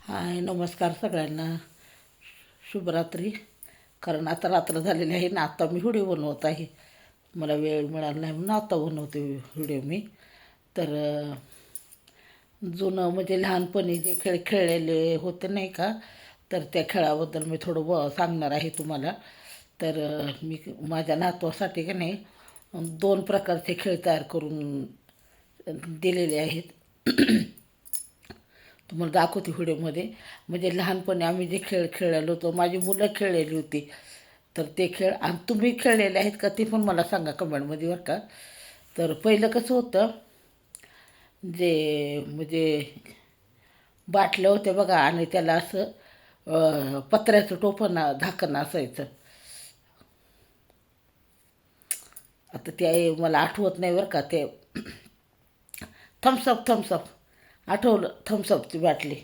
हाय नमस्कार सगळ्यांना. शुभरात्री. कारण आता रात्र झालेली आहे ना, आता मी व्हिडिओ बनवत आहे. मला वेळ मिळाला नाही म्हणून आता बनवते व्हिडिओ मी. तर जुनं म्हणजे लहानपणी जे खेळ खेळलेले होते नाही का, तर त्या खेळाबद्दल मी थोडं सांगणार आहे तुम्हाला. तर मी माझ्या नातवासाठी का नाही 2 प्रकारचे खेळ तयार करून दिलेले आहेत. तुम्हाला दाखवते व्हिडिओमध्ये. म्हणजे लहानपणी आम्ही जे खेळ खेळलेलो होतो, माझी मुलं खेळलेली होती. तर ते खेळ आणि तुम्ही खेळलेले आहेत का ते पण मला सांगा कमेंटमध्ये बरं का. तर पहिलं कसं होतं, जे म्हणजे बाटल्या होत्या बघा आणि त्याला असं पत्र्याचं टोपण झाकण असायचं. आता ते मला आठवत नाही बरं का. ते थम्सअप आठवलं, थम्सअपची बाटली.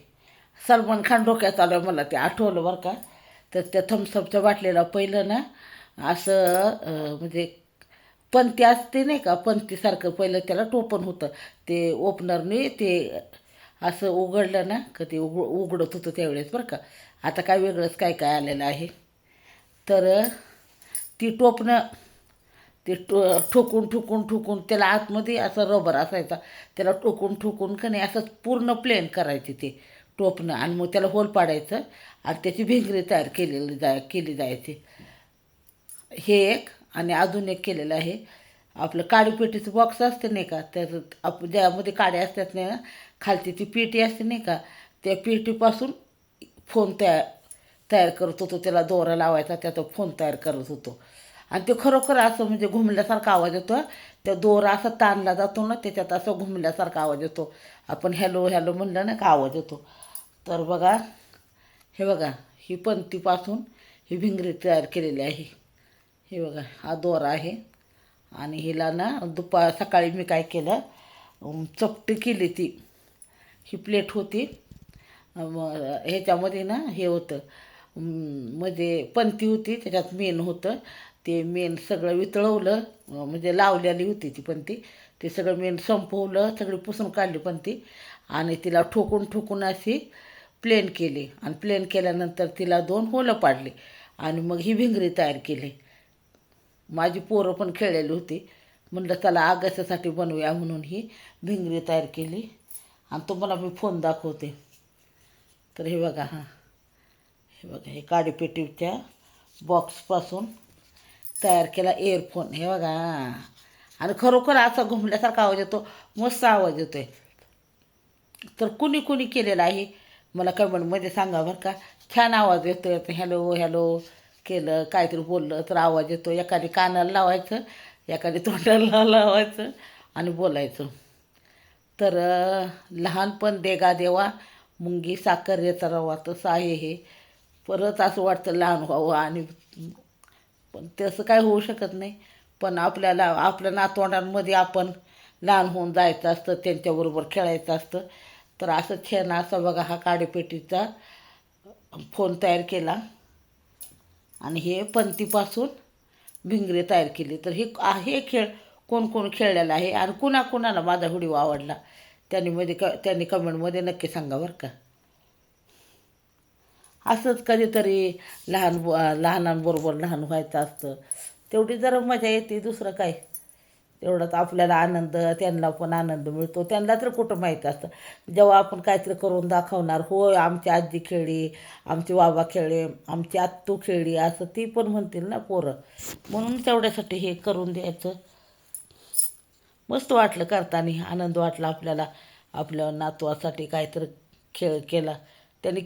सलमान खान डोक्यात आलं मला ते आठवलं बरं का. तर त्या थम्सअपच्या बाटलीला पहिलं ना असं म्हणजे पंती असते नाही का, पंतीसारखं पहिलं त्याला टोपण होतं. ते ओपनरने ते असं उघडलं ना का ते उघडत होतं त्यावेळेस बरं का. आता काय वेगळंच काय काय आलेलं आहे. तर ती टोपणं ते ठोकून त्याला आतमध्ये असं रबर असायचा. त्याला ठोकून का नाही असं पूर्ण प्लेन करायचे ते टोपणं आणि मग त्याला होल पाडायचं आणि त्याची भिंगरी तयार केली जायची. हे एक. आणि अजून एक केलेलं आहे. आपलं काडीपेटीचं बॉक्स असते नाही का, तर ज्यामध्ये काड्या असतात नाही ना, खालची ती पेटी असते नाही का, त्या पेटीपासून फोन तयार करत होतो. त्याला दोरा लावायचा, त्याचा फोन तयार करत होतो. आणि ते खरोखर असं म्हणजे घुमल्यासारखा आवाज येतो. त्या दोरा असा ताणला जातो ना, त्याच्यात असं घुमल्यासारखा आवाज येतो. आपण हॅलो हॅलो म्हणलं ना का आवाज येतो. तर बघा, हे बघा, ही पंतीपासून ही भिंगरी तयार केलेली आहे. हे बघा, हा दोरा आहे. आणि हिला ना सकाळी मी काय केलं, चपटी केली ती. ही प्लेट होती. ह्याच्यामध्ये ना हे होतं, म्हणजे पंती होती, त्याच्यात मेन होतं. ते मेन सगळं वितळवलं, म्हणजे लावलेली होती ती पंती. ते सगळं मेन संपवलं, सगळी पुसून काढली पंती. आणि तिला ठोकून अशी प्लेन केली. आणि प्लेन केल्यानंतर तिला 2 होलं पाडली. आणि मग ही भिंगरी तयार केली. माझी पोरं पण खेळलेली होती. म्हणलं चला आगासासाठी बनवूया म्हणून ही भिंगरी तयार केली. आणि तुम्हाला मी फोन दाखवते. तर हे बघा, हे बघा, हे काडीपेटीच्या बॉक्सपासून तयार केला इयरफोन. हे बघा, आणि खरोखर असा घुमल्यासारखा आवाज येतो, मस्त आवाज येतो आहे. तर कुणी केलेलं आहे मला कमेंटमध्ये सांगा बरं का. छान आवाज येतो आहे. हॅलो हॅलो केलं, काहीतरी बोललं तर आवाज येतो. एखादी कानाला लावायचं, एखादी तोंडाला लावायचं आणि बोलायचं. तर लहानपण देगा देवा, मुंगी साखर याचा रवा, तसं आहे हे. परत असं वाटतं लहान व्हावं. आणि पण तसं काय होऊ शकत नाही. पण आपल्याला आपल्या नातवंडांमध्ये आपण लहान होऊन जायचं असतं, त्यांच्याबरोबर खेळायचं असतं. तर असं छान असं बघा, हा काडीपेटीचा फोन तयार केला. आणि हे पंतीपासून भिंगरे तयार केली. तर हे खेळ कोण खेळलेला आहे आणि कुणाला माझा व्हिडिओ आवडला त्यांनी कमेंटमध्ये नक्की सांगा बरं का. असंच कधीतरी लहानांबरोबर लहान व्हायचं असतं. तेवढी जरा मजा येते, दुसरं काय. तेवढाच आपल्याला आनंद, त्यांना पण आनंद मिळतो. त्यांना तर कुठं माहीत असतं. जेव्हा आपण काहीतरी करून दाखवणार, होय आमची आजी खेळली, आमचे बाबा खेळले, आमची आत्तू खेळली, असं ती पण म्हणतील ना पोरं. म्हणून तेवढ्यासाठी हे करून द्यायचं. मस्त वाटलं करताना, आनंद वाटला आपल्याला. आपल्या नातवासाठी काहीतरी खेळ केला. त्यांनी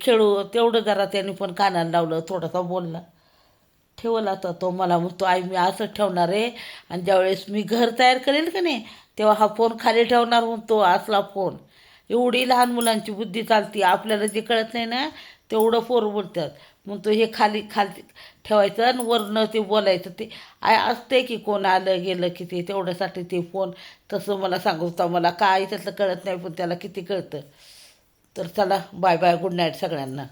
तेवढं जरा त्यांनी पण कानाला लावलं, थोडासा बोलला. ठेवला आता तो मला म्हणतो, आई मी असं ठेवणार आहे आणि ज्यावेळेस मी घर तयार करेल का नाही, तेव्हा हा फोन खाली ठेवणार म्हणतो. असला फोन. एवढी लहान मुलांची बुद्धी चालती. आपल्याला जे कळत नाही ना तेवढं पोरं बोलतात. म्हणतो हे खाली खाली ठेवायचं आणि वरनं ते बोलायचं. ते असते की कोण आलं गेलं की ते तेवढ्यासाठी ते फोन. तसं मला सांगत होता. मला काय त्यातलं कळत नाही, पण त्याला किती कळतं. तर चला, बाय बाय, गुड नाईट सगळ्यांना.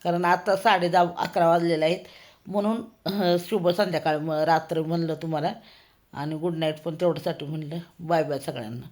कारण आता 10:30-11 वाजलेले आहेत. म्हणून शुभ संध्याकाळ रात्र म्हणलं तुम्हाला. आणि गुड नाईट पण तेवढ्यासाठी म्हणलं. बाय बाय सगळ्यांना.